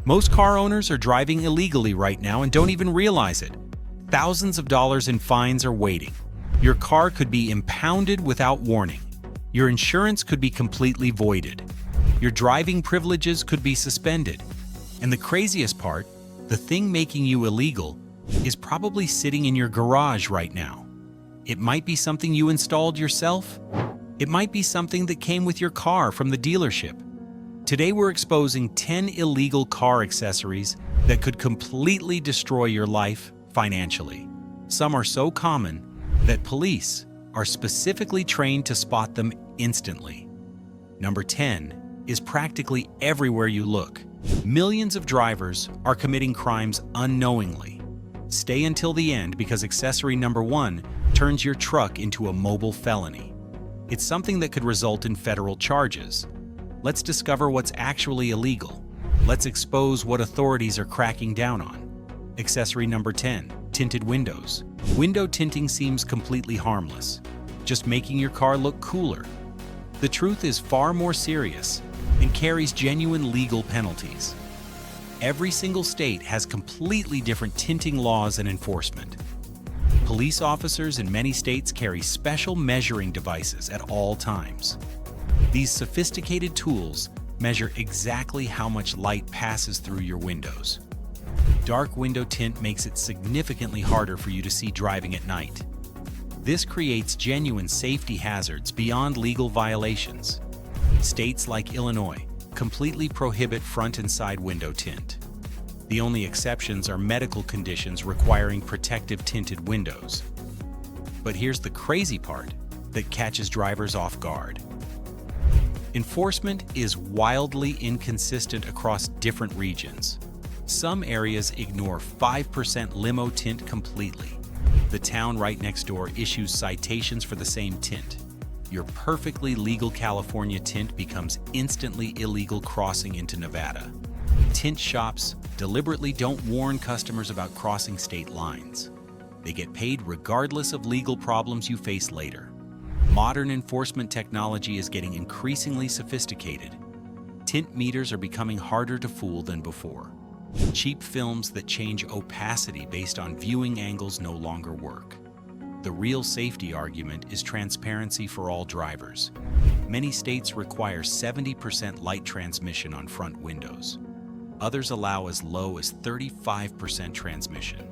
Most car owners are driving illegally right now and don't even realize it. Thousands of dollars in fines are waiting. Your car could be impounded without warning. Your insurance could be completely voided. Your driving privileges could be suspended. And the craziest part, the thing making you illegal is probably sitting in your garage right now. It might be something you installed yourself. It might be something that came with your car from the dealership. Today we're exposing 10 illegal car accessories that could completely destroy your life financially. Some are so common that police are specifically trained to spot them instantly. Number 10 is practically everywhere you look. Millions of drivers are committing crimes unknowingly. Stay until the end because accessory number 1 turns your truck into a mobile felony. It's something that could result in federal charges. Let's discover what's actually illegal. Let's expose what authorities are cracking down on. Accessory number 10, tinted windows. Window tinting seems completely harmless, just making your car look cooler. The truth is far more serious and carries genuine legal penalties. Every single state has completely different tinting laws and enforcement. Police officers in many states carry special measuring devices at all times. These sophisticated tools measure exactly how much light passes through your windows. Dark window tint makes it significantly harder for you to see driving at night. This creates genuine safety hazards beyond legal violations. States like Illinois completely prohibit front and side window tint. The only exceptions are medical conditions requiring protective tinted windows. But here's the crazy part that catches drivers off guard. Enforcement is wildly inconsistent across different regions. Some areas ignore 5% limo tint completely. The town right next door issues citations for the same tint. Your perfectly legal California tint becomes instantly illegal crossing into Nevada. Tint shops deliberately don't warn customers about crossing state lines. They get paid regardless of legal problems you face later. Modern enforcement technology is getting increasingly sophisticated. Tint meters are becoming harder to fool than before. Cheap films that change opacity based on viewing angles no longer work. The real safety argument is transparency for all drivers. Many states require 70% light transmission on front windows. Others allow as low as 35% transmission.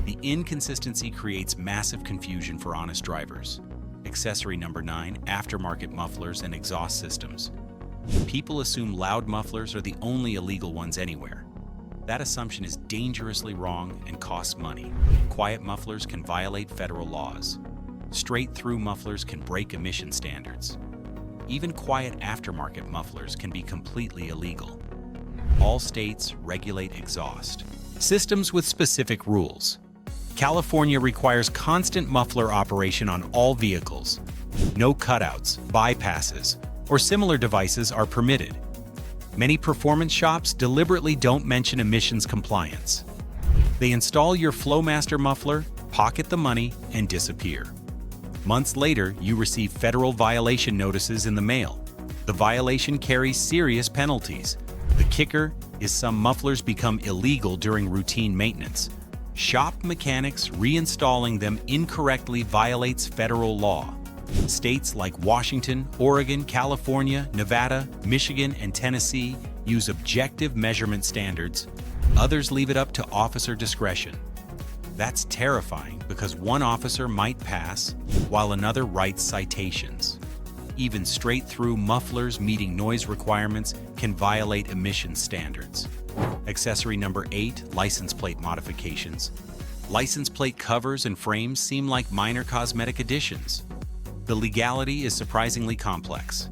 The inconsistency creates massive confusion for honest drivers. Accessory number 9, aftermarket mufflers and exhaust systems. People assume loud mufflers are the only illegal ones anywhere. That assumption is dangerously wrong and costs money. Quiet mufflers can violate federal laws. Straight-through mufflers can break emission standards. Even quiet aftermarket mufflers can be completely illegal. All states regulate exhaust systems with specific rules. California requires constant muffler operation on all vehicles. No cutouts, bypasses, or similar devices are permitted. Many performance shops deliberately don't mention emissions compliance. They install your Flowmaster muffler, pocket the money, and disappear. Months later, you receive federal violation notices in the mail. The violation carries serious penalties. The kicker is some mufflers become illegal during routine maintenance. Shop mechanics reinstalling them incorrectly violates federal law. States like Washington, Oregon, California, Nevada, Michigan, and Tennessee use objective measurement standards. Others leave it up to officer discretion. That's terrifying because one officer might pass while another writes citations. Even straight-through mufflers meeting noise requirements can violate emission standards. Accessory number 8, license plate modifications. License plate covers and frames seem like minor cosmetic additions. The legality is surprisingly complex.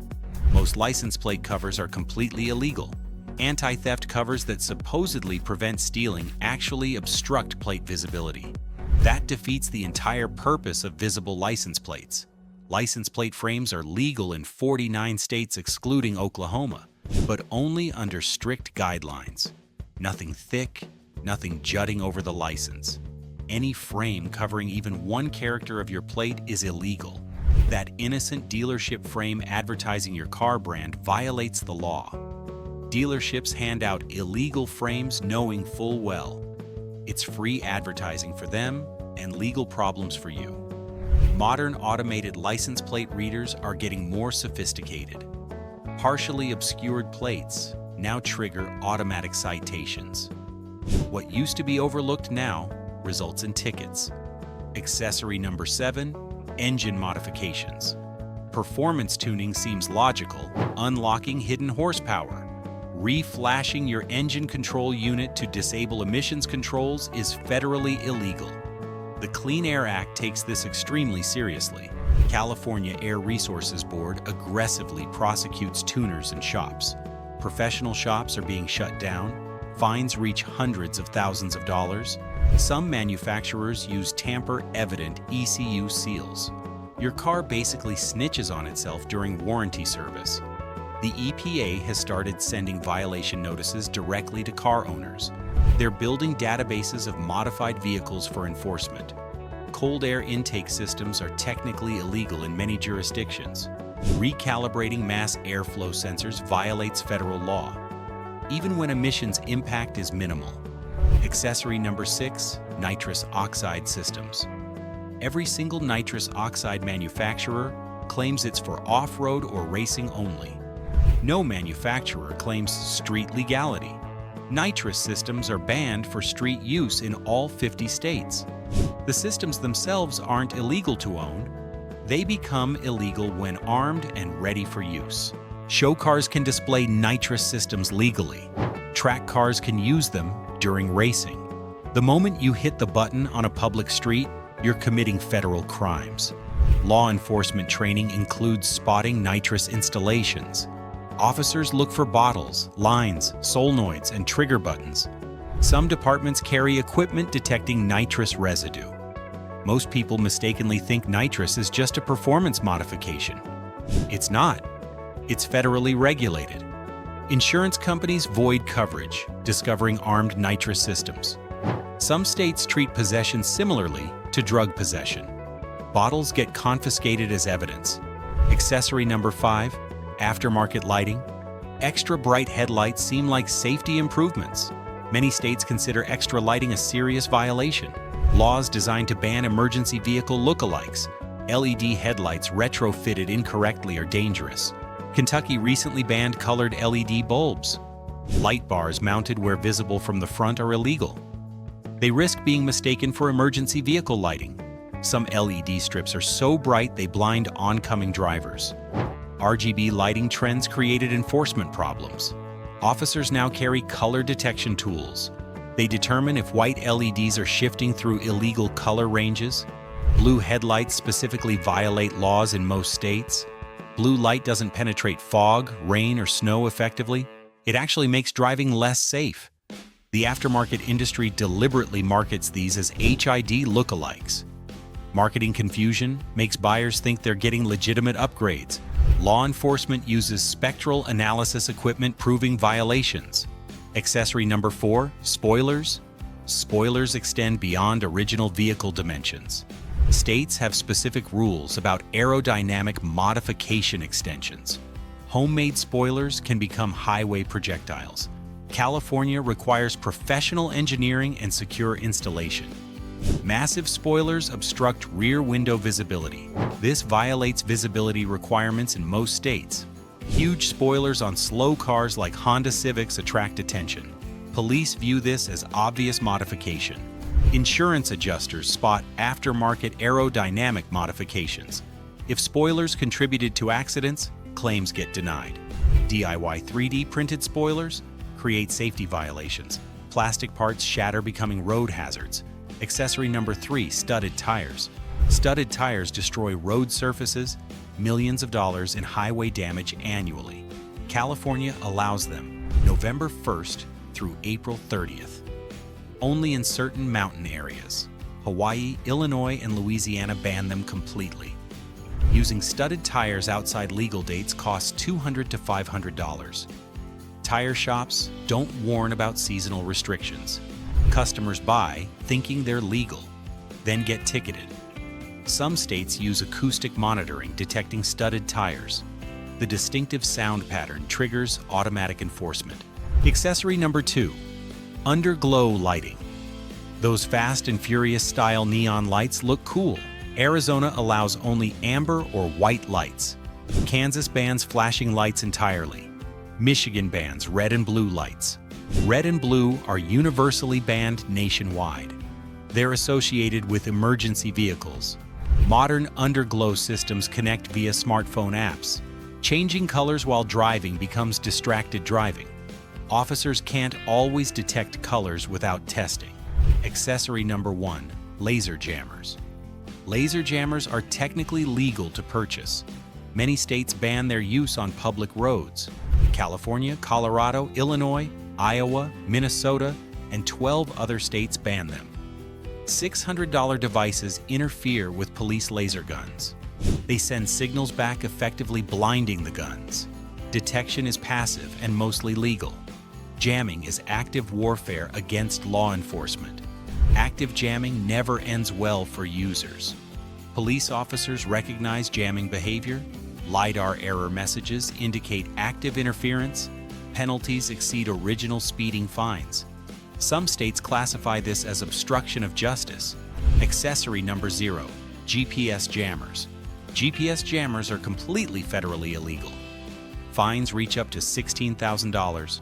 Most license plate covers are completely illegal. Anti-theft covers that supposedly prevent stealing actually obstruct plate visibility. That defeats the entire purpose of visible license plates. License plate frames are legal in 49 states excluding Oklahoma, but only under strict guidelines. Nothing thick, nothing jutting over the license. Any frame covering even one character of your plate is illegal. That innocent dealership frame advertising your car brand violates the law. Dealerships hand out illegal frames knowing full well it's free advertising for them and legal problems for you. Modern automated license plate readers are getting more sophisticated. Partially obscured plates now trigger automatic citations. What used to be overlooked now results in tickets. Accessory number 7, engine modifications. Performance tuning seems logical, unlocking hidden horsepower. Re-flashing your engine control unit to disable emissions controls is federally illegal. The Clean Air Act takes this extremely seriously. California Air Resources Board aggressively prosecutes tuners and shops. Professional shops are being shut down. Fines reach hundreds of thousands of dollars. Some manufacturers use tamper-evident ECU seals. Your car basically snitches on itself during warranty service. The EPA has started sending violation notices directly to car owners. They're building databases of modified vehicles for enforcement. Cold air intake systems are technically illegal in many jurisdictions. Recalibrating mass airflow sensors violates federal law, even when emissions impact is minimal. Accessory number 6, nitrous oxide systems. Every single nitrous oxide manufacturer claims it's for off-road or racing only. No manufacturer claims street legality. Nitrous systems are banned for street use in all 50 states. The systems themselves aren't illegal to own. They become illegal when armed and ready for use. Show cars can display nitrous systems legally. Track cars can use them during racing. The moment you hit the button on a public street, you're committing federal crimes. Law enforcement training includes spotting nitrous installations. Officers look for bottles, lines, solenoids, and trigger buttons. Some departments carry equipment detecting nitrous residue. Most people mistakenly think nitrous is just a performance modification. It's not. It's federally regulated. Insurance companies void coverage, discovering armed nitrous systems. Some states treat possession similarly to drug possession. Bottles get confiscated as evidence. Accessory number 5, aftermarket lighting. Extra bright headlights seem like safety improvements. Many states consider extra lighting a serious violation. Laws designed to ban emergency vehicle lookalikes. LED headlights retrofitted incorrectly are dangerous. Kentucky recently banned colored LED bulbs. Light bars mounted where visible from the front are illegal. They risk being mistaken for emergency vehicle lighting. Some LED strips are so bright they blind oncoming drivers. RGB lighting trends created enforcement problems. Officers now carry color detection tools. They determine if white LEDs are shifting through illegal color ranges. Blue headlights specifically violate laws in most states. Blue light doesn't penetrate fog, rain, or snow effectively. It actually makes driving less safe. The aftermarket industry deliberately markets these as HID lookalikes. Marketing confusion makes buyers think they're getting legitimate upgrades. Law enforcement uses spectral analysis equipment proving violations. Accessory number 4, spoilers. Spoilers extend beyond original vehicle dimensions. States have specific rules about aerodynamic modification extensions. Homemade spoilers can become highway projectiles. California requires professional engineering and secure installation. Massive spoilers obstruct rear window visibility. This violates visibility requirements in most states. Huge spoilers on slow cars like Honda Civics attract attention. Police view this as obvious modification. Insurance adjusters spot aftermarket aerodynamic modifications. If spoilers contributed to accidents, claims get denied. DIY 3D printed spoilers create safety violations. Plastic parts shatter, becoming road hazards. Accessory number 3, studded tires. Studded tires destroy road surfaces, millions of dollars in highway damage annually. California allows them November 1st through April 30th. Only in certain mountain areas. Hawaii, Illinois, and Louisiana ban them completely. Using studded tires outside legal dates costs $200 to $500. Tire shops don't warn about seasonal restrictions. Customers buy thinking they're legal, then get ticketed. Some states use acoustic monitoring detecting studded tires. The distinctive sound pattern triggers automatic enforcement. Accessory number 2, Underglow lighting. Those Fast and Furious style neon lights look cool. Arizona allows only amber or white lights. Kansas bans flashing lights entirely. Michigan bans red and blue lights. Red and blue are universally banned nationwide. They're associated with emergency vehicles. Modern underglow systems connect via smartphone apps. Changing colors while driving becomes distracted driving. Officers can't always detect colors without testing. Accessory number 1, laser jammers. Laser jammers are technically legal to purchase. Many states ban their use on public roads. California, Colorado, Illinois, Iowa, Minnesota, and 12 other states ban them. $600 devices interfere with police laser guns. They send signals back, effectively blinding the guns. Detection is passive and mostly legal. Jamming is active warfare against law enforcement. Active jamming never ends well for users. Police officers recognize jamming behavior. LiDAR error messages indicate active interference. Penalties exceed original speeding fines. Some states classify this as obstruction of justice. Accessory number 0, GPS jammers. GPS jammers are completely federally illegal. Fines reach up to $16,000.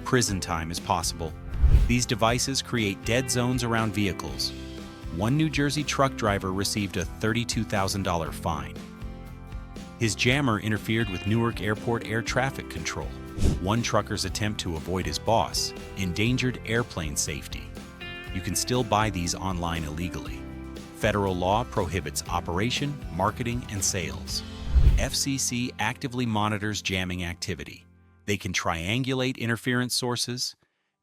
Prison time is possible. These devices create dead zones around vehicles. One New Jersey truck driver received a $32,000 fine. His jammer interfered with Newark Airport air traffic control. One trucker's attempt to avoid his boss endangered airplane safety. You can still buy these online illegally. Federal law prohibits operation, marketing, and sales. FCC actively monitors jamming activity. They can triangulate interference sources.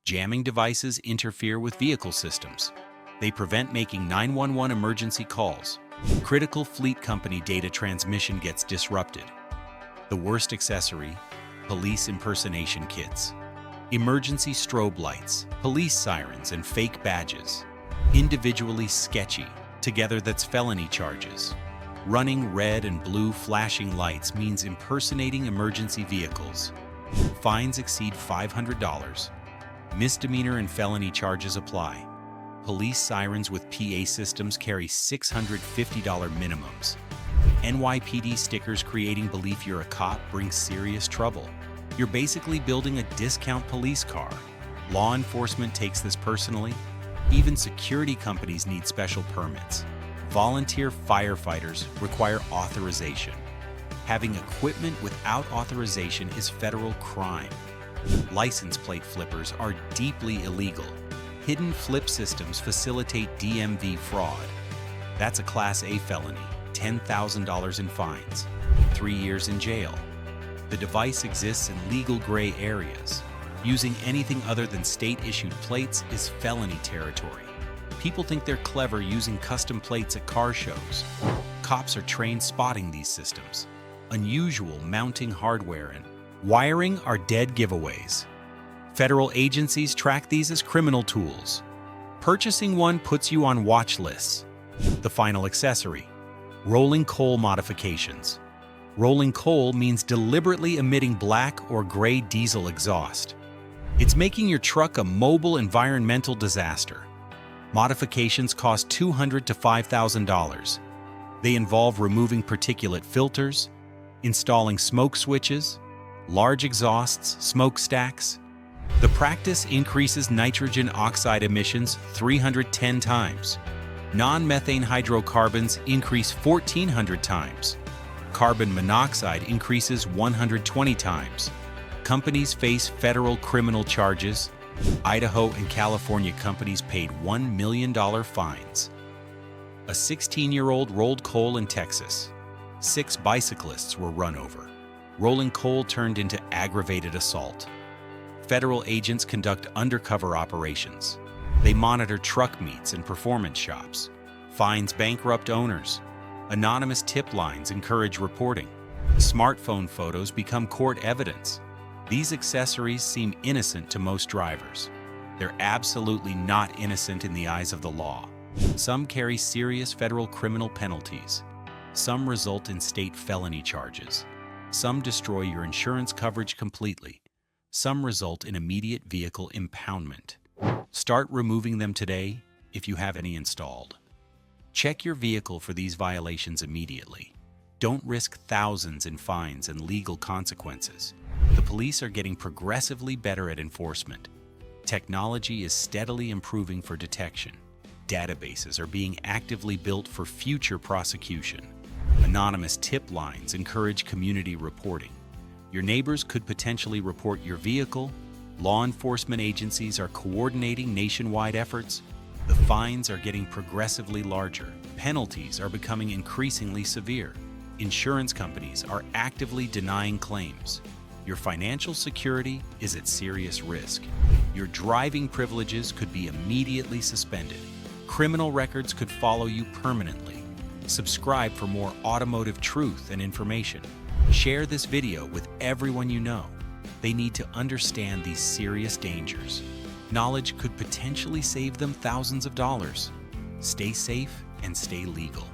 Jamming devices interfere with vehicle systems. They prevent making 911 emergency calls. Critical fleet company data transmission gets disrupted. The worst accessory, police impersonation kits. Emergency strobe lights, police sirens, and fake badges. Individually sketchy, together that's felony charges. Running red and blue flashing lights means impersonating emergency vehicles. Fines exceed $500. Misdemeanor and felony charges apply. Police sirens with PA systems carry $650 minimums. NYPD stickers creating belief you're a cop brings serious trouble. You're basically building a discount police car. Law enforcement takes this personally. Even security companies need special permits. Volunteer firefighters require authorization. Having equipment without authorization is federal crime. License plate flippers are deeply illegal. Hidden flip systems facilitate DMV fraud. That's a Class A felony, $10,000 in fines, 3 years in jail. The device exists in legal gray areas. Using anything other than state-issued plates is felony territory. People think they're clever using custom plates at car shows. Cops are trained spotting these systems. Unusual mounting hardware and wiring are dead giveaways. Federal agencies track these as criminal tools. Purchasing one puts you on watch lists. The final accessory, rolling coal modifications. Rolling coal means deliberately emitting black or gray diesel exhaust. It's making your truck a mobile environmental disaster. Modifications cost $200 to $5,000. They involve removing particulate filters, installing smoke switches, large exhausts, smokestacks. The practice increases nitrogen oxide emissions 310 times. Non-methane hydrocarbons increase 1,400 times. Carbon monoxide increases 120 times. Companies face federal criminal charges. Idaho and California companies paid $1 million fines. A 16-year-old rolled coal in Texas. 6 bicyclists were run over. Rolling coal turned into aggravated assault. Federal agents conduct undercover operations. They monitor truck meets and performance shops. Fines bankrupt owners. Anonymous tip lines encourage reporting. Smartphone photos become court evidence. These accessories seem innocent to most drivers. They're absolutely not innocent in the eyes of the law. Some carry serious federal criminal penalties. Some result in state felony charges. Some destroy your insurance coverage completely. Some result in immediate vehicle impoundment. Start removing them today if you have any installed. Check your vehicle for these violations immediately. Don't risk thousands in fines and legal consequences. The police are getting progressively better at enforcement. Technology is steadily improving for detection. Databases are being actively built for future prosecution. Anonymous tip lines encourage community reporting. Your neighbors could potentially report your vehicle. Law enforcement agencies are coordinating nationwide efforts. The fines are getting progressively larger. Penalties are becoming increasingly severe. Insurance companies are actively denying claims. Your financial security is at serious risk. Your driving privileges could be immediately suspended. Criminal records could follow you permanently. Subscribe for more automotive truth and information. Share this video with everyone you know. They need to understand these serious dangers. Knowledge could potentially save them thousands of dollars. Stay safe and stay legal.